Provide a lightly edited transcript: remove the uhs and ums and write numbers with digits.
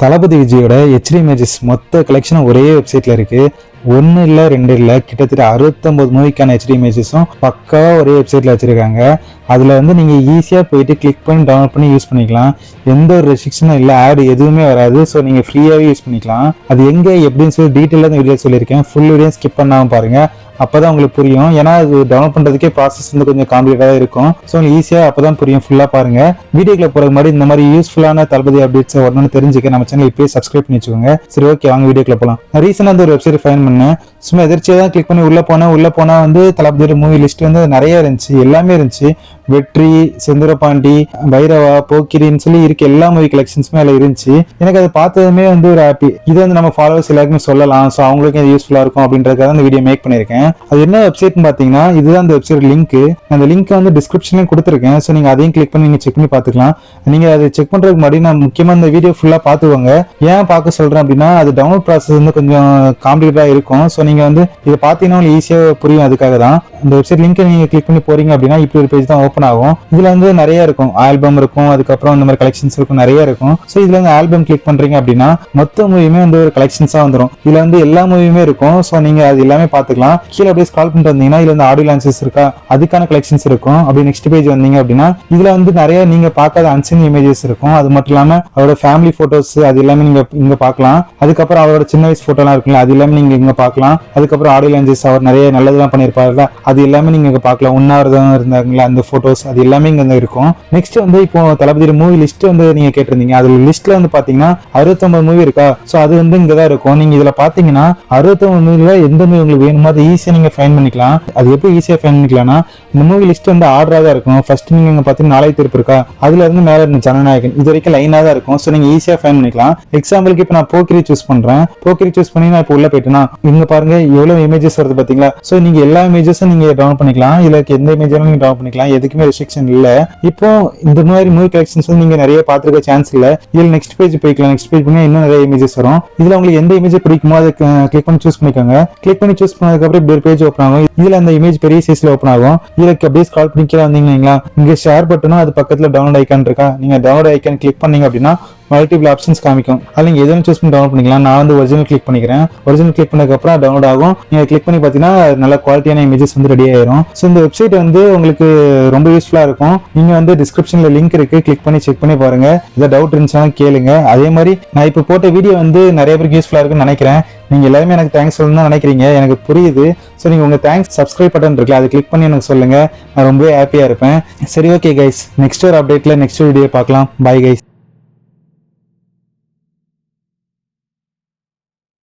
தளபதி விஜயோட HD images மொத்த கலெக்ஷனும் ஒரே வெப்சைட்ல இருக்கு. 1 இல்லை 2 இல்லை, கிட்டத்தட்ட 69 மூவிக்கான ஹெச்டி இமேஜஸும் பக்காவாக ஒரே வெப்சைட்டில் வச்சுருக்காங்க. அதில் வந்து நீங்கள் ஈஸியாக போயிட்டு கிளிக் பண்ணி டவுன்லோட் பண்ணி யூஸ் பண்ணிக்கலாம். எந்த ஒரு ரெஸ்ட்ரிக்ஷனும் இல்லை, ஆட் எதுவுமே வராது. ஸோ நீங்கள் ஃப்ரீயாகவே யூஸ் பண்ணிக்கலாம். அது எங்கே எப்படின்னு சொல்லி டீட்டெயிலாக இந்த வீடியோ சொல்லியிருக்கேன். ஃபுல் வீடியோ ஸ்கிப் பண்ணாமல் பாருங்கள், அப்போ தான் உங்களுக்கு புரியும். ஏன்னா அது டவுன்லோட் பண்ணுறதுக்கே ப்ராசஸ் வந்து கொஞ்சம் காம்ப்ளிகேட்டாக இருக்கும். ஸோ உங்களுக்கு ஈஸியாக அப்போ தான் புரியும். ஃபுல்லாக பாருங்கள். வீடியோக்குள்ள போகிற மாதிரி இந்த மாதிரி யூஸ்ஃபுல்லான தளபதி அப்டேட்ஸ் ஒன்று தெரிஞ்சுக்க நம்ம சேனல் இப்போயே சப்ஸ்கிரைப் பண்ணி வச்சுக்கோங்க. சரி, ஓகே, வாங்க வீடியோக்குள்ள போகலாம். நான் ரீசெண்டாக வந்து ஒரு வெப்சைட் ஃபைன் பண்ணேன். சும்மா எதிர்ச்சியாக தான் கிளிக் பண்ணி உள்ளே போனால் வந்து தளபதியோட மூவி லிஸ்ட் வந்து நிறைய இருந்துச்சு. எல்லாமே இருந்துச்சு. வெற்றி, செந்தூரபாண்டி, பைரவா, போக்கிரின்னு சொல்லி இருக்க எல்லா மூவி கலெக்ஷன்ஸுமே அதில் இருந்துச்சு. எனக்கு அதை பார்த்ததுமே வந்து ஒரு ஹாப்பி. இது வந்து நம்ம ஃபாலோவர்ஸ் எல்லாருக்குமே சொல்லலாம். ஸோ அவங்களுக்கும் இது யூஸ்ஃபுல்லாக இருக்கும் அப்படின்றதுக்காக அந்த வீடியோ மேக் பண்ணியிருக்கேன். அது என்ன வெப்சைட்னு பார்த்தீங்கன்னா, இதுதான் அந்த வெப்சைட் லிங்க். அந்த லிங்க் வந்து டிஸ்கிரிப்ஷன்லையும் கொடுத்துருக்கேன். ஸோ நீங்கள் அதையும் கிளிக் பண்ணி நீங்கள் செக் பண்ணி பார்த்துக்கலாம். நீங்கள் அதை செக் பண்ணுறதுக்கு முன்னாடி நான் முக்கியமாக இந்த வீடியோ ஃபுல்லாக பார்த்துக்கோங்க. ஏன் பார்க்க சொல்கிறேன் அப்படின்னா, அது டவுன்லோட் ப்ராசஸ் வந்து கொஞ்சம் காம்ப்ளிகேட்டாக இருக்கும். ஸோ நீங்கள் வந்து இதை பார்த்தீங்கன்னா உங்களுக்கு ஈஸியாக புரியும். அதுக்காக தான் இந்த வெப்சைட் லிங்க்கை நீங்கள் கிளிக் பண்ணி போறீங்க அப்படின்னா இப்படி ஒரு பேஜ் தான் ஓப்பன் ஆகும். இதுல வந்து நிறைய இருக்கும், ஆல்பம் இருக்கும், அதுக்கப்புறம் இந்த மாதிரி கலெக்ஷன்ஸ் இருக்கும், நிறைய இருக்கும். ஸோ இதுல வந்து ஆல்பம் கிளிக் பண்றீங்க அப்படின்னா மொத்த மூவியுமே வந்து ஒரு கலெக்ஷன்ஸா வந்துடும். இதுல வந்து எல்லா மூவியுமே இருக்கும். ஸோ நீங்க அது எல்லாமே பார்த்துக்கலாம். கீழே அப்படியே ஸ்க்ரால் பண்ணிட்டு வந்தீங்கன்னா இதுல வந்து ஆடியோ லான்ச்சஸ் இருக்கா, அதுக்கான கலெக்ஷன்ஸ் இருக்கும். அப்படி நெக்ஸ்ட் பேஜ் வந்தீங்க அப்படின்னா இதுல வந்து நிறைய நீங்க பார்க்காத அன்சீன் இமேஜஸ் இருக்கும். அது மட்டும் இல்லாம அவரோட ஃபேமிலி போட்டோஸ் அது எல்லாமே நீங்க இங்க பார்க்கலாம். அதுக்கப்புறம் அவரோட சின்ன வயசு போட்டோ எல்லாம் இருக்குல்ல, அது எல்லாமே நீங்க இங்க பார்க்கலாம். அதுக்கப்புறம் ஆடியோ லான்ச்சஸ் அவர் நிறைய நல்லதெல்லாம் பண்ணியிருப்பாருல, அது எல்லாமே நீங்க இங்க பார்க்கலாம். உண்ணாவிரதம் இருந்தாங்களா அந்த போட்டோஸ், அது எல்லாமே இங்க இருக்கும். நெக்ஸ்ட் வந்து இப்போ தளபதி மூவி லிஸ்ட் வந்து நீங்க கேட்டிருந்தீங்க. அதுல லிஸ்ட்ல வந்து பாத்தீங்கன்னா 69 மூவி இருக்கா. சோ அது வந்து இங்கதான் இருக்கும். நீங்க இதுல பாத்தீங்கன்னா 69 மூவில எந்த மூவி உங்களுக்கு வேணுமோ அது ஈஸியா நீங்க ஃபைன் பண்ணிக்கலாம். அது எப்படி ஈஸியா ஃபைன் பண்ணிக்கலாம்னா, இந்த மூவி லிஸ்ட் வந்து ஆர்டரா தான் இருக்கும். ஃபர்ஸ்ட் நீங்க இங்க பாத்தீங்கன்னா நாளை திருப்பு இருக்கா, அதுல இருந்து மேல இருந்த ஜனநாயகன் இது வரைக்கும் லைனா தான் இருக்கும். சோ நீங்க ஈஸியா ஃபைன் பண்ணிக்கலாம். எக்ஸாம்பிளுக்கு இப்போ நான் போக்கிரி சூஸ் பண்றேன். போக்கிரி சூஸ் பண்ணி நான் இப்போ உள்ள போயிட்டேன்னா இங்க பாருங்க எவ்வளவு இமேஜஸ் வருது பாத்தீங்களா. சோ நீங்க எல்லா இமேஜஸும் நீங்க டவுன்லோட் பண்ணிக்கலாம். இதுல எந்த இமேஜும் நீங்க டவுன்லோட் பண்ணிக்கலாம். எதுக்குமே ரெஸ்ட்ரிக்ஷன் இல்ல. இப்போ இந்த மாதிரி மூவி கலெக்ஷன்ஸ் நீங்க நிறைய பாத்துருக்க சான்ஸ் இல்ல. இதுல நெக்ஸ்ட் பேஜ் போய்க்கலாம். நெக்ஸ்ட் பேஜ் பண்ணி இன்னும் நிறைய இமேஜஸ் வரும். இதுல உங்களுக்கு எந்த இமேஜ் பிடிக்குமோ அதை கிளிக் பண்ணி சூஸ் பண்ணிக்கோங்க. கிளிக் பண்ணி சூஸ் பண்ணதுக்கு அப்புறம் இப்படி ஒரு பேஜ் ஓப்பன் ஆகும். இதுல அந்த இமேஜ் பெரிய சைஸ்ல ஓப்பன் ஆகும். இதுல அப்படியே ஸ்க்ரால் பண்ணி கீழே வந்தீங்களா, இங்க ஷேர் பட்டனும் அது பக்கத்துல டவுன்லோட் ஐக்கான் இருக்கா. நீங்க டவுன்லோட் ஐக்கான் கிளிக் பண்ணீங்க அப்படின்னா மல்டிபிள் ஆப்ஷன்ஸ் காமிக்கும். அதில் நீங்கள் எதுவும் சூஸ் பண்ணி டவுன்லோட் பண்ணிக்கலாம். நான் வந்து ஒரிஜினல் கிளிக் பண்ணிக்கிறேன். ஒரிஜினல் கிளிக் பண்ணதுக்கப்புறம் டவுன்லோட் ஆகும். நீங்கள் கிளிக் பண்ணி பார்த்தீங்கன்னா நல்ல குவாலிட்டியான இமேஜஸ் வந்து ரெடி ஆயிரும். ஸோ இந்த வெப்சைட் வந்து உங்களுக்கு ரொம்ப யூஸ்ஃபுல்லாக இருக்கும். நீங்கள் வந்து டிஸ்கிரிப்ஷனில் லிங்க் இருக்கு, கிளிக் பண்ணி செக் பண்ணி பாருங்க. இதை டவுட் இருந்துச்சுன்னா கேளுங்க. அதே மாதிரி நான் இப்போ போட்ட வீடியோ வந்து நிறைய பேருக்கு யூஸ்ஃபுல்லாக இருக்குன்னு நினைக்கிறேன். நீங்கள் எல்லாருமே எனக்கு தேங்க்ஸ் சொல்லணும்னு நினைக்கிறீங்க, எனக்கு புரியுது. ஸோ நீங்கள் உங்கள் தேங்க்ஸ் சப்ஸ்கிரைப் பட்டன் இருக்குல்ல, அதை கிளிக் பண்ணி எனக்கு சொல்லுங்கள். நான் ரொம்பவே ஹாப்பியாக இருப்பேன். சரி, ஓகே கைஸ், நெக்ஸ்ட் ஒரு அப்டேட்டில் நெக்ஸ்ட் வீடியோ பார்க்கலாம். Bye guys.